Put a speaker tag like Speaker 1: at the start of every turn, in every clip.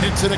Speaker 1: It's an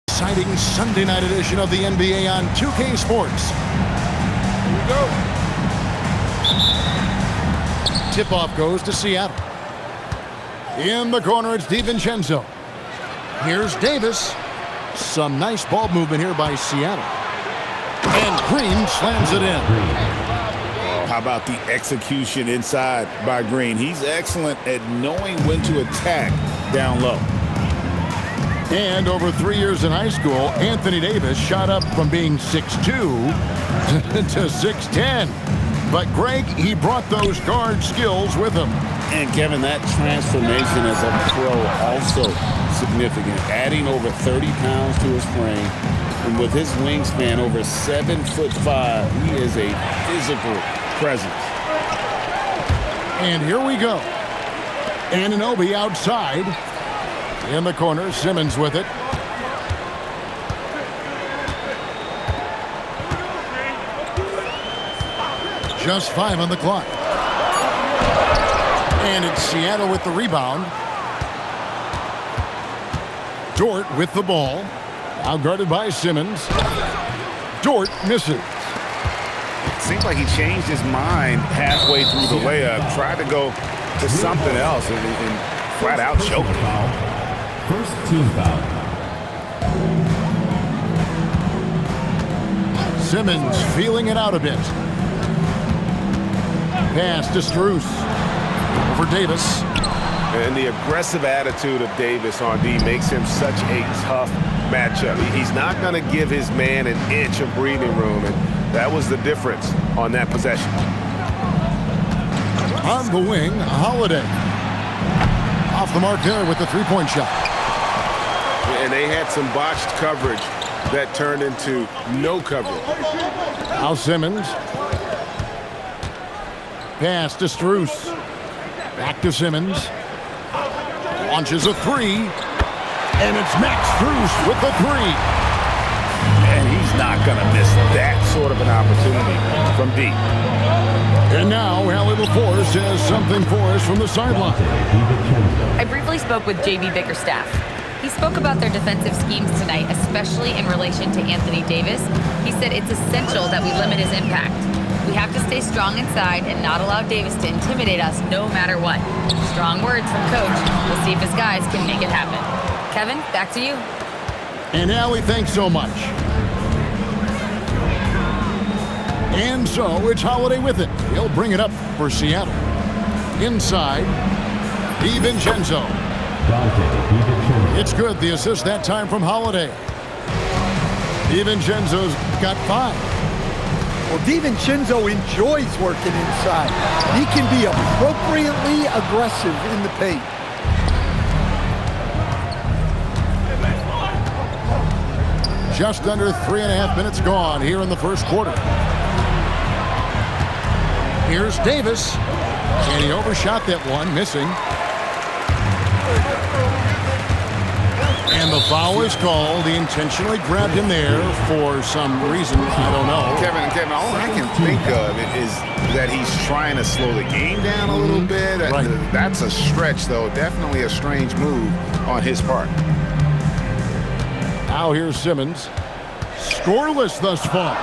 Speaker 1: exciting Sunday night edition of the NBA on 2K Sports. Here we go. Tip-off goes to Seattle. In the corner, it's DiVincenzo. Here's Davis. Some nice ball movement here by Seattle. And Green slams it in.
Speaker 2: How about the execution inside by Green? He's excellent at knowing when to attack down low.
Speaker 1: And over 3 years in high school, Anthony Davis shot up from being 6'2" to 6'10". But Greg, he brought those guard skills with him.
Speaker 2: And Kevin, that transformation as a pro also significant. Adding over 30 pounds to his frame. And with his wingspan over 7'5", he is a physical presence.
Speaker 1: And here we go. Anunoby outside. In the corner, Simmons with it. Just 5 on the clock. And it's Seattle with the rebound. Dort with the ball. Now guarded by Simmons. Dort misses.
Speaker 2: Seems like he changed his mind halfway through the layup. Tried to go to something else and flat out choked him.
Speaker 3: First team foul.
Speaker 1: Simmons feeling it out a bit. Pass to Strus. For Davis.
Speaker 4: And the aggressive attitude of Davis on D makes him such a tough matchup. He's not going to give his man an inch of breathing room, and that was the difference on that possession.
Speaker 1: On the wing, Holiday. Off the mark there with the three-point shot.
Speaker 4: And they had some botched coverage that turned into no coverage.
Speaker 1: Now Simmons. Pass to Strus. Back to Simmons. Launches a three. And it's Max Strus with the three.
Speaker 2: And he's not going to miss that sort of an opportunity from deep.
Speaker 1: And now Allie LaForce has something for us from the sideline.
Speaker 5: I briefly spoke with J.B. Bickerstaff. He spoke about their defensive schemes tonight, especially in relation to Anthony Davis. He said it's essential that we limit his impact. We have to stay strong inside and not allow Davis to intimidate us no matter what. Strong words from Coach. We'll see if his guys can make it happen. Kevin, back to you.
Speaker 1: And Allie, thanks so much. And so it's Holiday with it. He'll bring it up for Seattle. Inside, DiVincenzo.
Speaker 3: Dante DiVincenzo.
Speaker 1: It's good. The assist that time from Holiday. DiVincenzo's got 5.
Speaker 6: Well, DiVincenzo enjoys working inside. He can be appropriately aggressive in the paint.
Speaker 1: Just under 3.5 minutes gone here in the first quarter. Here's Davis, and he overshot that one, missing. And the foul is called. He intentionally grabbed him there for some reason. I don't know.
Speaker 7: Kevin, all I can think of is that he's trying to slow the game down a little bit.
Speaker 1: Right.
Speaker 7: That's a stretch, though. Definitely a strange move on his part.
Speaker 1: Now here's Simmons. Scoreless thus far.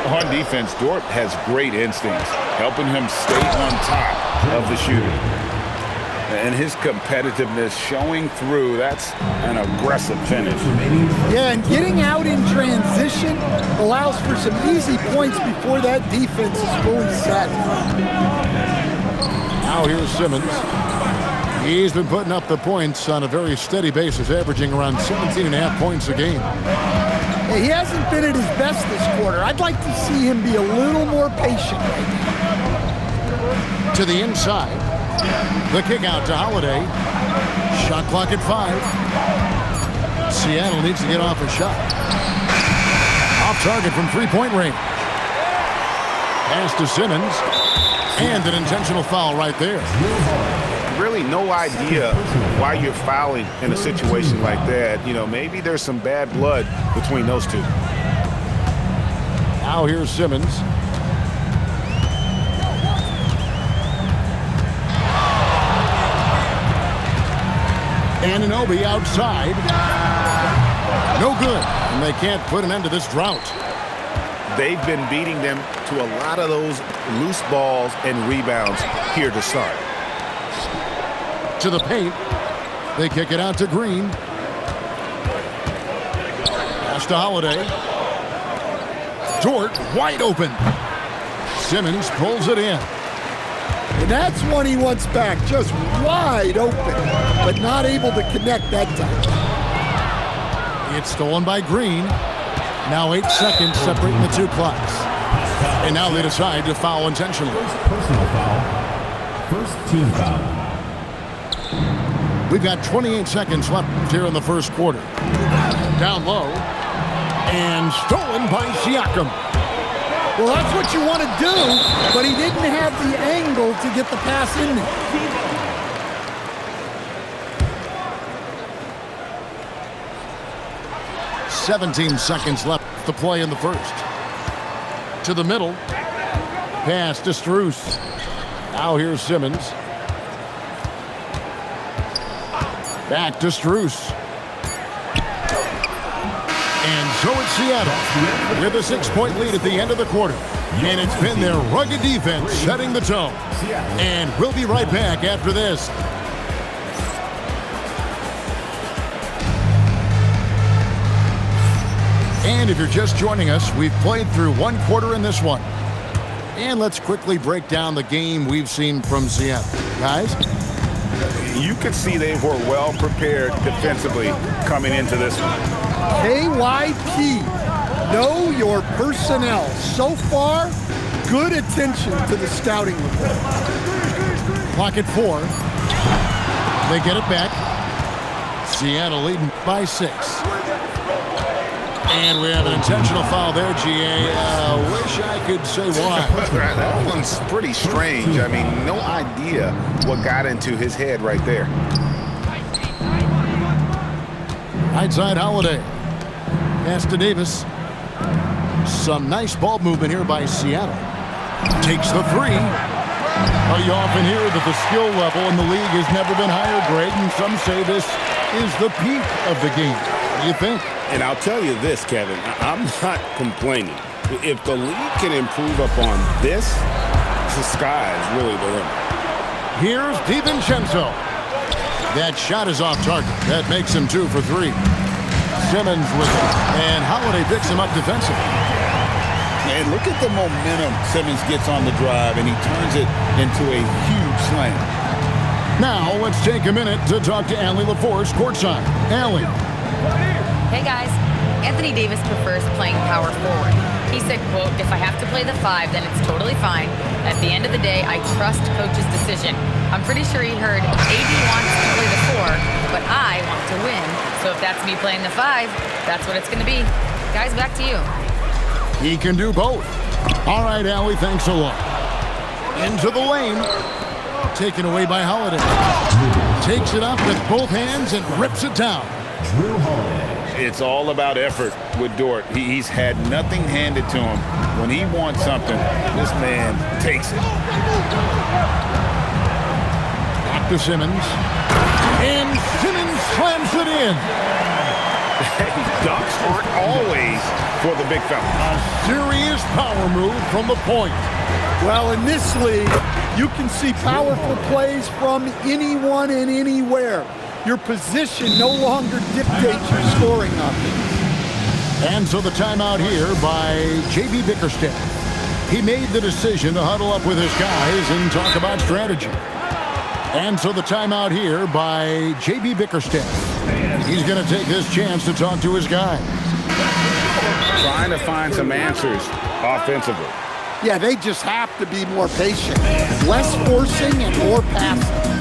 Speaker 2: On defense, Dort has great instincts, helping him stay on top of the shooting. And his competitiveness showing through. That's an aggressive finish.
Speaker 6: Yeah, and getting out in transition allows for some easy points before that defense is fully set.
Speaker 1: Now here's Simmons. He's been putting up the points on a very steady basis, averaging around 17.5 points a game.
Speaker 6: Yeah, he hasn't been at his best this quarter. I'd like to see him be a little more patient right now.
Speaker 1: To the inside. The kick out to Holiday. Shot clock at 5. Seattle needs to get off a shot. Off target from three-point range. Pass to Simmons. And an intentional foul right there.
Speaker 7: Really no idea why you're fouling in a situation like that. You know, maybe there's some bad blood between those two.
Speaker 1: Now here's Simmons. Anunoby outside. No good. And they can't put an end to this drought.
Speaker 7: They've been beating them to a lot of those loose balls and rebounds here to start.
Speaker 1: To the paint. They kick it out to Green. Pass to Holiday. Dort wide open. Simmons pulls it in.
Speaker 6: And that's one he wants back, just wide open, but not able to connect that time.
Speaker 1: It's stolen by Green. Now 8 seconds separating the two clocks. And now they decide to foul intentionally.
Speaker 3: Personal foul. First team foul.
Speaker 1: We've got 28 seconds left here in the first quarter. Down low. And stolen by Siakam.
Speaker 6: Well, that's what you want to do, but he didn't have the angle to get the pass in there.
Speaker 1: 17 seconds left to play in the first. To the middle. Pass to Strus. Now here's Simmons. Back to Strus. And so it's Seattle with a 6-point lead at the end of the quarter. And it's been their rugged defense setting the tone. And we'll be right back after this. And if you're just joining us, we've played through one quarter in this one. And let's quickly break down the game we've seen from Seattle. Guys?
Speaker 7: You could see they were well prepared defensively coming into this one.
Speaker 6: KYP, know your personnel. So far, good attention to the scouting report.
Speaker 1: Clock at 4. They get it back. Seattle leading by 6. And we have an intentional foul there, GA. Wish I could say why.
Speaker 7: That one's pretty strange. I mean, no idea what got into his head right there.
Speaker 1: Right side Holiday. Pass to Davis. Some nice ball movement here by Seattle. Takes the 3. You often hear that the skill level in the league has never been higher, Greg, and some say this is the peak of the game. What do you think?
Speaker 2: And I'll tell you this, Kevin, I'm not complaining. If the league can improve upon this, the sky is really the limit.
Speaker 1: Here's DiVincenzo. That shot is off target. That makes him 2 for 3. Simmons with it. And Holiday picks him up defensively.
Speaker 2: And look at the momentum Simmons gets on the drive, and he turns it into a huge slam.
Speaker 1: Now, let's take a minute to talk to Allie LaForce courtside. Allie.
Speaker 5: Hey, guys. Anthony Davis prefers playing power forward. He said, quote, "If I have to play the 5, then it's totally fine. At the end of the day, I trust coach's decision." I'm pretty sure he heard AD wants to play the 4, but I want to win. So if that's me playing the 5, that's what it's going to be. Guys, back to you.
Speaker 1: He can do both. All right, Allie, thanks a lot. Into the lane. Taken away by Holiday. Takes it up with both hands and rips it down.
Speaker 3: Drew Holiday.
Speaker 2: It's all about effort with Dort. He's had nothing handed to him. When he wants something, this man takes it.
Speaker 1: Back to Simmons. And Simmons slams it in.
Speaker 4: Dunks aren't always for the big fella.
Speaker 1: A serious power move from the point.
Speaker 6: Well, in this league, you can see powerful plays from anyone and anywhere. Your position no longer dictates your scoring offense.
Speaker 1: And so the timeout here by J.B. Bickerstaff. He made the decision to huddle up with his guys and talk about strategy. And so the timeout here by J.B. Bickerstaff. He's going to take this chance to talk to his guys.
Speaker 2: Trying to find some answers offensively.
Speaker 6: Yeah, they just have to be more patient. Less forcing and more passing.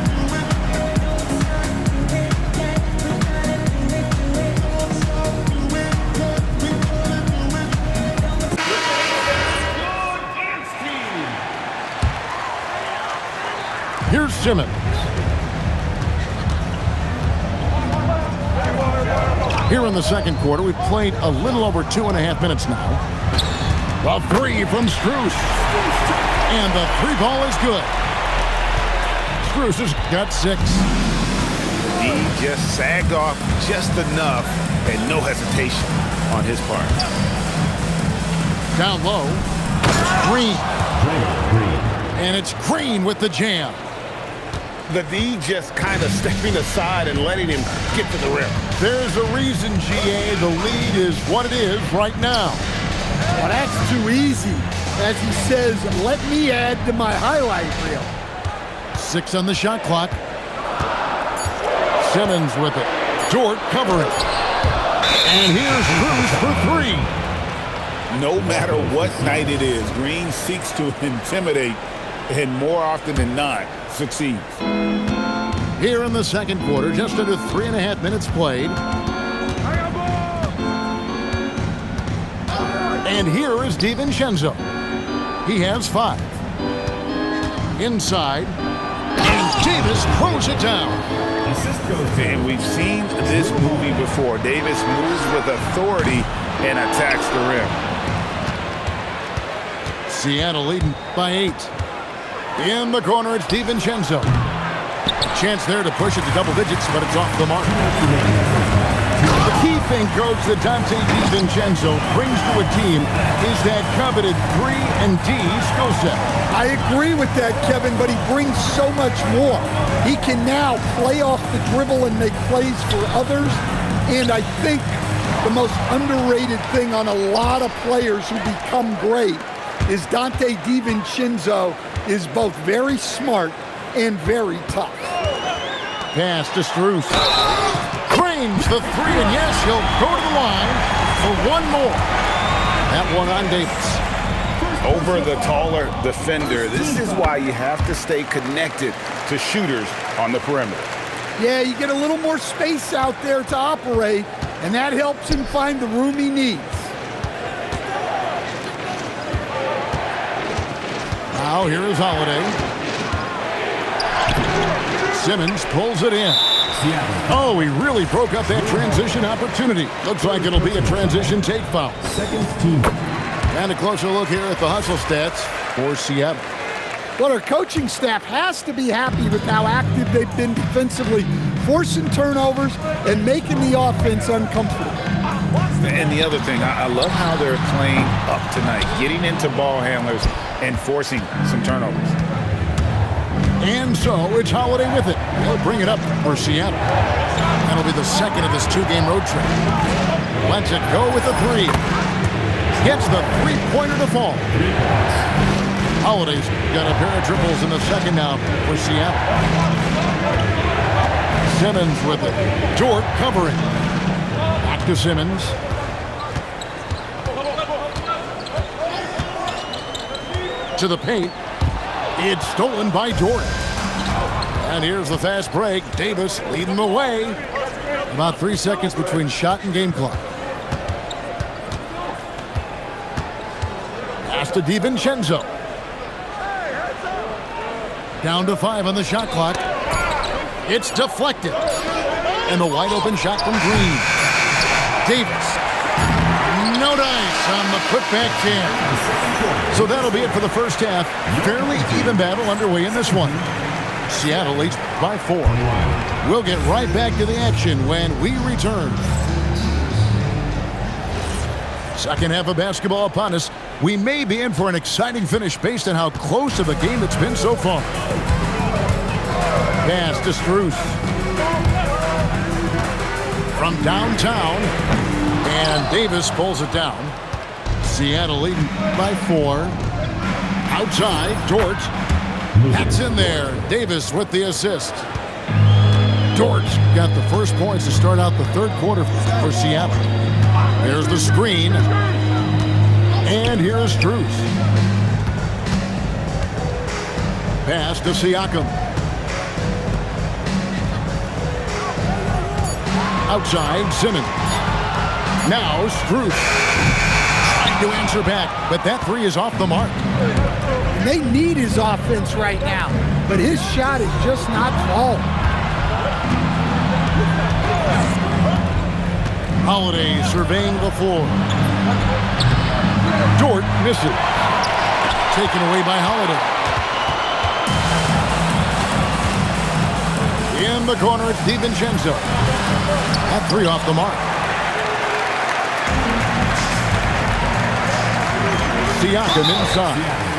Speaker 1: Here's Simmons. Here in the second quarter, we've played a little over 2.5 minutes now. A 3 from Strus. And the 3 ball is good. Strus has got 6.
Speaker 4: He just sagged off just enough and no hesitation on his part.
Speaker 1: Down low. Green. And it's Green with the jam.
Speaker 2: The D just kind of stepping aside and letting him get to the rim.
Speaker 1: There's a reason, GA, the lead is what it is right now.
Speaker 6: Well, that's too easy. As he says, let me add to my highlight reel.
Speaker 1: 6 on the shot clock. Simmons with it. Dort covering. And here's Strus for 3.
Speaker 2: No matter what night it is, Green seeks to intimidate and more often than not succeeds.
Speaker 1: Here in the second quarter, just under 3.5 minutes played. And here is DiVincenzo. He has 5. Inside. And Davis throws it down.
Speaker 2: And we've seen this movie before. Davis moves with authority and attacks the rim.
Speaker 1: Seattle leading by 8. In the corner, it's DiVincenzo. A chance there to push it to double digits, but it's off the mark. The key thing, coach, that Donte DiVincenzo brings to a team is that coveted 3-and-D skill set.
Speaker 6: I agree with that, Kevin, but he brings so much more. He can now play off the dribble and make plays for others. And I think the most underrated thing on a lot of players who become great is Donte DiVincenzo is both very smart and very tough.
Speaker 1: Pass to Strus. Frames the 3, and yes, he'll go to the line for one more. That one on Davis.
Speaker 2: Over the taller defender. This is why you have to stay connected to shooters on the perimeter.
Speaker 6: Yeah, you get a little more space out there to operate, and that helps him find the room he needs.
Speaker 1: Now here is Holiday. Simmons pulls it in. Oh, he really broke up that transition opportunity. Looks like it'll be a transition take foul.
Speaker 3: Second team.
Speaker 1: And a closer look here at the hustle stats for Seattle.
Speaker 6: Well, our coaching staff has to be happy with how active they've been defensively, forcing turnovers and making the offense uncomfortable.
Speaker 2: And the other thing, I love how they're playing up tonight, getting into ball handlers and forcing some turnovers.
Speaker 1: And so it's Holiday with it. He'll bring it up for Seattle. That'll be the second of this 2-game road trip. Lets it go with a 3. Gets the 3-pointer to fall. Holiday's got a pair of triples in the second now for Seattle. Simmons with it. Dort covering. Back to Simmons. To the paint. It's stolen by Dort. And here's the fast break. Davis leading the way. About 3 seconds between shot and game clock. Pass to DiVincenzo. Down to 5 on the shot clock. It's deflected. And the wide open shot from Green. Davis. No dice on the putback jam. So that'll be it for the first half. Fairly even battle underway in this one. Seattle leads by 4. We'll get right back to the action when we return. Second half of basketball upon us. We may be in for an exciting finish based on how close of a game it's been so far. Pass to Strus. From downtown. And Davis pulls it down. Seattle leading by 4. Outside, Dort. That's in there. Davis with the assist. Dort got the first points to start out the third quarter for Seattle. There's the screen. And here's Strus. Pass to Siakam. Outside, Simmons. Now Strus. Trying to answer back, but that three is off the mark.
Speaker 6: They need his offense right now, but his shot is just not falling.
Speaker 1: Holiday surveying the floor. Dort misses. Taken away by Holiday. In the corner, it's DiVincenzo. That three off the mark. Siakam inside.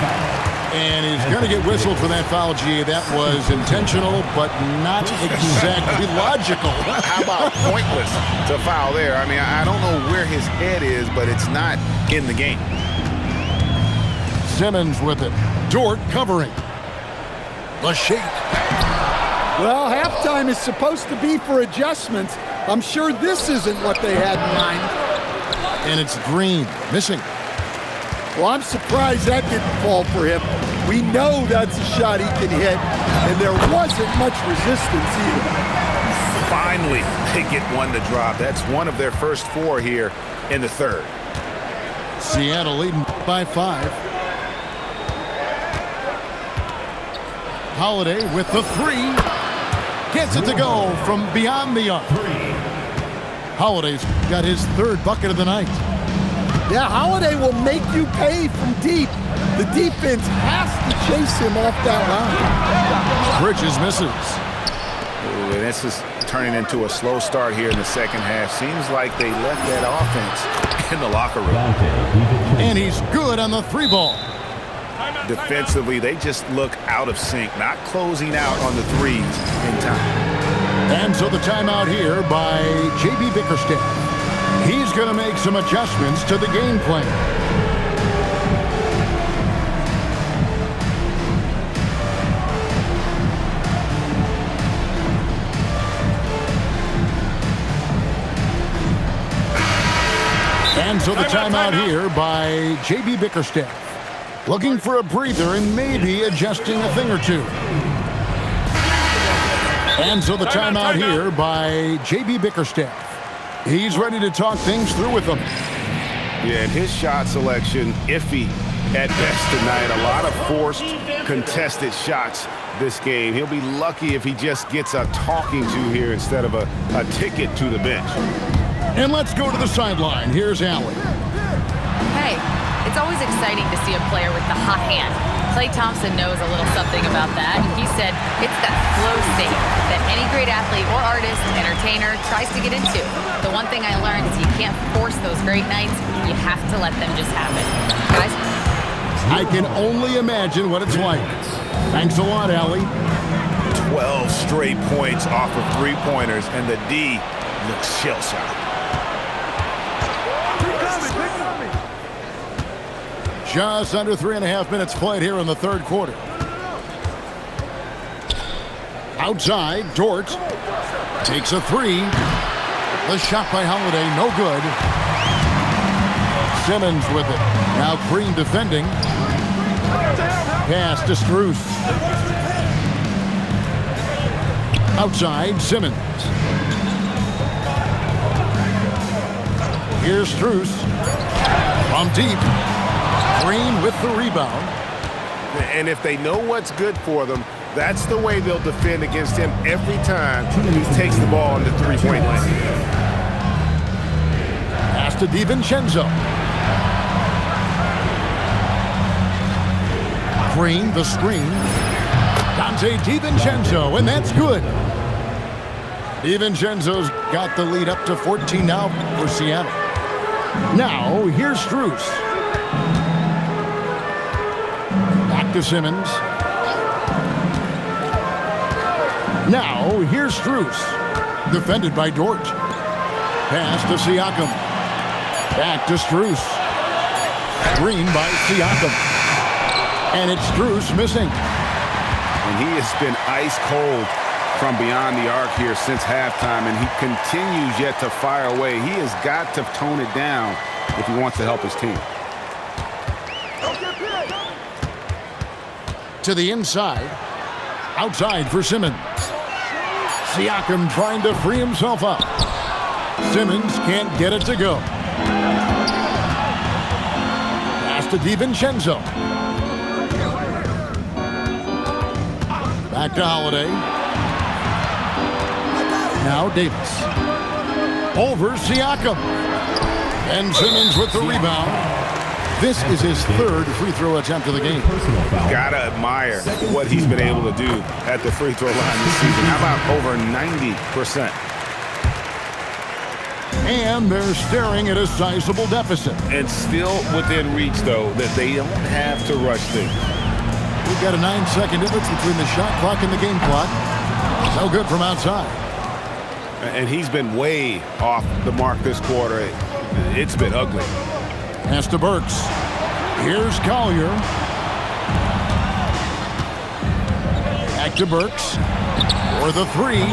Speaker 1: And he's going to get whistled for that foul, G. That was intentional, but not exactly logical.
Speaker 7: How about pointless to foul there? I mean, I don't know where his head is, but it's not in the game.
Speaker 1: Simmons with it. Dort covering. The shake.
Speaker 6: Well, halftime is supposed to be for adjustments. I'm sure this isn't what they had in mind.
Speaker 1: And it's Green missing.
Speaker 6: Well, I'm surprised that didn't fall for him. We know that's a shot he can hit, and there wasn't much resistance either.
Speaker 7: Finally, they get one to drop. That's one of their first 4 here in the third.
Speaker 1: Seattle leading by 5. Holiday with the three. Gets it to go from beyond the arc. Holiday's got his third bucket of the night.
Speaker 6: Yeah, Holiday will make you pay from deep. The defense has to chase him off that line.
Speaker 1: Bridges misses.
Speaker 7: Ooh, and this is turning into a slow start here in the second half. Seems like they left that offense in the locker room.
Speaker 1: And he's good on the 3 ball.
Speaker 7: Defensively, they just look out of sync, not closing out on the threes in time.
Speaker 1: And so the timeout here by J.B. Bickerstaff. He's going to make some adjustments to the game plan. And so the timeout here by J.B. Bickerstaff. Looking for a breather and maybe adjusting a thing or two. And so the timeout here by J.B. Bickerstaff. He's ready to talk things through with them.
Speaker 7: Yeah, and his shot selection, iffy at best tonight. A lot of forced, contested shots this game. He'll be lucky if he just gets a talking to here instead of a ticket to the bench.
Speaker 1: And let's go to the sideline. Here's Allen.
Speaker 5: Hey, it's always exciting to see a player with the hot hand. Klay Thompson knows a little something about that. He said it's that flow state that any great athlete or artist, entertainer tries to get into. The one thing I learned is you can't force those great nights. You have to let them just happen. Guys?
Speaker 1: I can only imagine what it's like. Thanks a lot, Allie.
Speaker 7: 12 straight points off of 3-pointers, and the D looks shell-shocked.
Speaker 1: Just under 3.5 minutes played here in the third quarter. Outside, Dort takes a three. The shot by Holiday, no good. Simmons with it. Now Green defending. Pass to Strus. Outside, Simmons. Here's Strus. From deep. Green with the rebound.
Speaker 4: And if they know what's good for them, that's the way they'll defend against him every time he takes the ball in the three-point line.
Speaker 1: Pass to DiVincenzo. Green, the screen. Donte DiVincenzo, and that's good. DiVincenzo's got the lead up to 14 now for Seattle. Now, here's Strus. Back to Simmons. Now, here's Strus. Defended by Dort. Pass to Siakam. Back to Strus. Screen by Siakam. And it's Strus missing.
Speaker 7: And he has been ice cold from beyond the arc here since halftime, and he continues yet to fire away. He has got to tone it down if he wants to help his team.
Speaker 1: To the inside. Outside for Simmons. Siakam trying to free himself up. Simmons can't get it to go. Pass to DiVincenzo. Back to Holiday. Now Davis. Over Siakam. And Simmons with the rebound. This is his third free throw attempt of the game.
Speaker 7: Gotta admire what he's been able to do at the free throw line this season. How about over 90%?
Speaker 1: And they're staring at a sizable deficit.
Speaker 7: And still within reach, though, that they don't have to rush things.
Speaker 1: We've got a 9-second difference between the shot clock and the game clock. No good from outside.
Speaker 7: And he's been way off the mark this quarter. It's been ugly.
Speaker 1: Pass to Burks. Here's Collier. Back to Burks. For the three.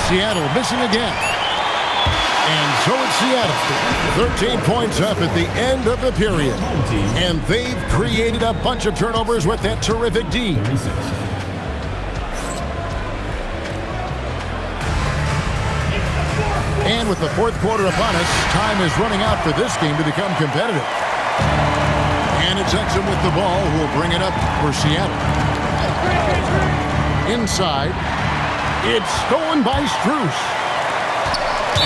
Speaker 1: Seattle missing again. And so it's Seattle. 13 points up at the end of the period. And they've created a bunch of turnovers with that terrific D. And with the fourth quarter upon us, time is running out for this game to become competitive. And it's Exum with the ball who will bring it up for Seattle. Inside, it's stolen by Strus.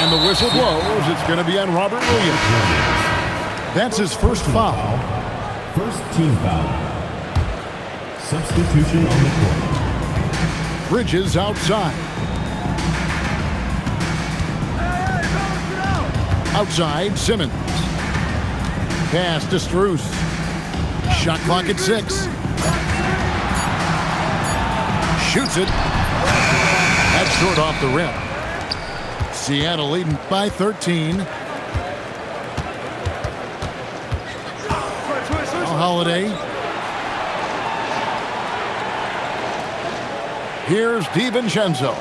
Speaker 1: And the whistle blows. It's going to be on Robert Williams. That's his first foul.
Speaker 3: First team foul. Substitution on the court.
Speaker 1: Bridges outside. Outside, Simmons. Pass to Strus. Shot clock at 6. Shoots it. That's short off the rim. Seattle leading by 13. Holiday. Here's DiVincenzo.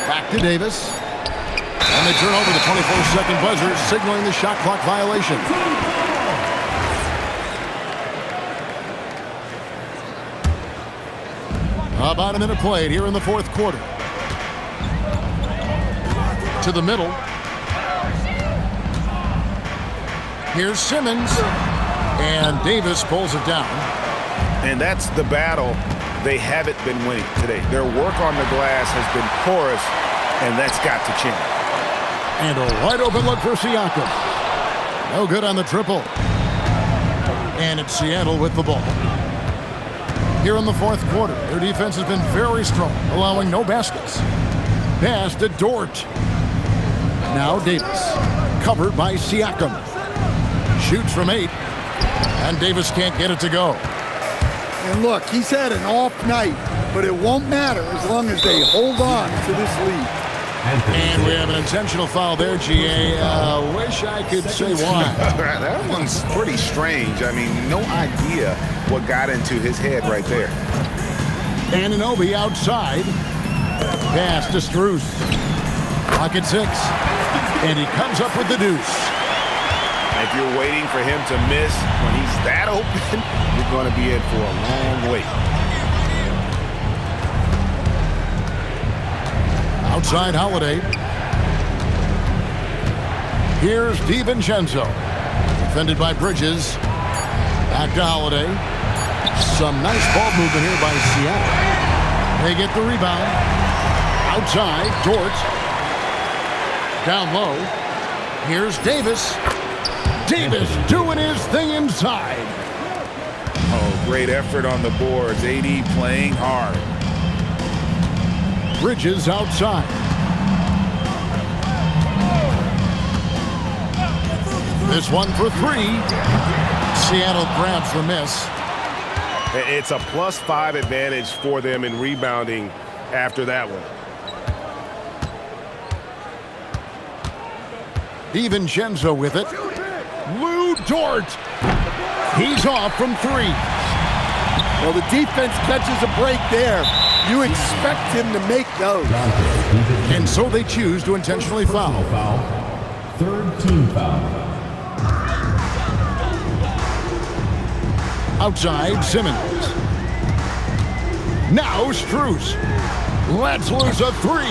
Speaker 1: Back to Davis. And they turn over the 24-second buzzer, signaling the shot clock violation. About a minute played here in the fourth quarter. To the middle. Here's Simmons. And Davis pulls it down.
Speaker 7: And that's the battle they haven't been winning today. Their work on the glass has been porous, and that's got to change.
Speaker 1: And a wide open look for Siakam. No good on the triple. And it's Seattle with the ball. Here in the fourth quarter, their defense has been very strong, allowing no baskets. Pass to Dort. Now Davis, covered by Siakam. Shoots from 8, and Davis can't get it to go.
Speaker 6: And look, he's had an off night, but it won't matter as long as they hold on to this lead.
Speaker 1: And we have an intentional foul there, GA. Wish I could say why.
Speaker 7: That one's pretty strange. I mean, no idea what got into his head right there.
Speaker 1: Anunoby outside. Pass to Strus. Clock at 6. And he comes up with the deuce.
Speaker 7: If you're waiting for him to miss when he's that open, you're going to be in for a long wait.
Speaker 1: Outside Holiday. Here's DiVincenzo. Defended by Bridges. Back to Holiday. Some nice ball movement here by Seattle. They get the rebound. Outside, Dort. Down low. Here's Davis. Davis doing his thing inside.
Speaker 2: Oh, great effort on the boards. AD playing hard.
Speaker 1: Bridges outside. This one for 3. Seattle grabs the miss.
Speaker 7: It's a +5 advantage for them in rebounding after that one.
Speaker 1: DiVincenzo with it. Lou Dort. He's off from 3.
Speaker 6: Well, the defense catches a break there. You expect him to make those.
Speaker 1: And so they choose to intentionally foul.
Speaker 3: Third team foul.
Speaker 1: Outside, Simmons. Now Strus. Lets loose a 3.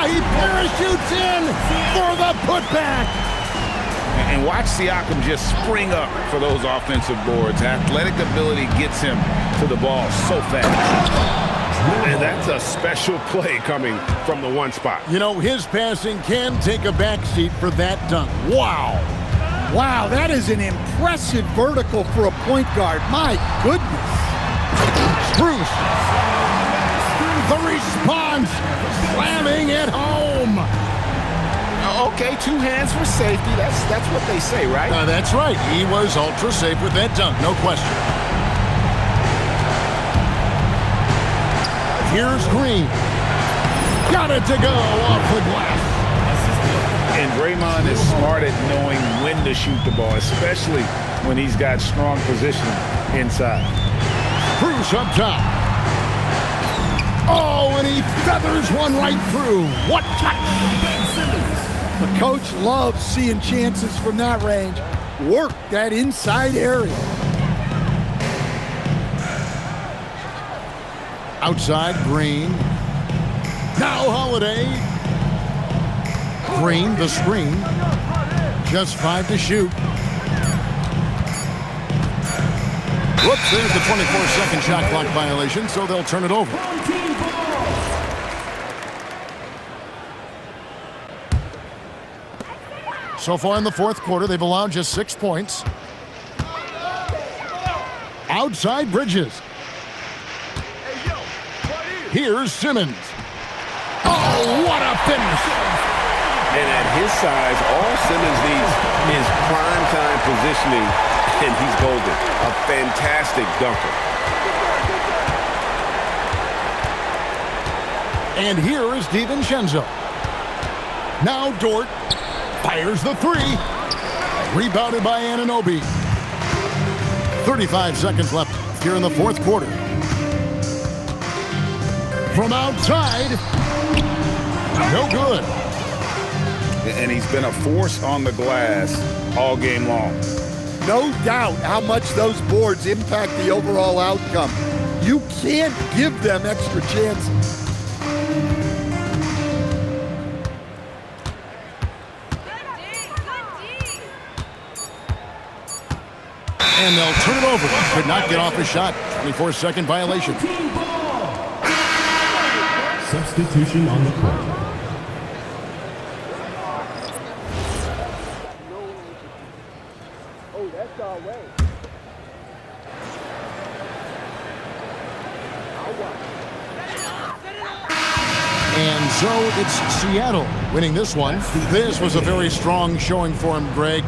Speaker 1: He parachutes in for the putback.
Speaker 2: And watch Siakam just spring up for those offensive boards. Athletic ability gets him to the ball so fast.
Speaker 7: And that's a special play coming from the one spot.
Speaker 1: You know, his passing can take a backseat for that dunk. Wow.
Speaker 6: Wow, that is an impressive vertical for a point guard. My goodness.
Speaker 1: Strus. The response. Slamming it home.
Speaker 7: Okay, 2 hands for safety. That's what they say, right?
Speaker 1: That's right. He was ultra safe with that dunk, no question. Here's Green. Got it to go off the glass.
Speaker 2: And Draymond is smart at knowing when to shoot the ball, especially when he's got strong position inside.
Speaker 1: Strus up top. Oh, and he feathers one right through. What touch!
Speaker 6: The coach loves seeing chances from that range. Work that inside area.
Speaker 1: Outside, Green. Now Holiday. Green, the screen. Just 5 to shoot. Whoops, there's the 24-second shot clock violation, so they'll turn it over. So far in the fourth quarter, they've allowed just 6 points. Outside Bridges. Here's Simmons. Oh, what a finish!
Speaker 4: And at his size, all Simmons needs is prime-time positioning, and he's golden. A fantastic dunker.
Speaker 1: And here is DiVincenzo. Now Dort fires the 3. Rebounded by Anunoby. 35 seconds left here in the fourth quarter. From outside. No good.
Speaker 2: And he's been a force on the glass all game long.
Speaker 6: No doubt how much those boards impact the overall outcome. You can't give them extra chances.
Speaker 1: And they'll turn it over. Could not get off a shot. 24-second violation.
Speaker 3: Substitution on the court.
Speaker 1: And so it's Seattle winning this one. This was a very strong showing for him, Greg.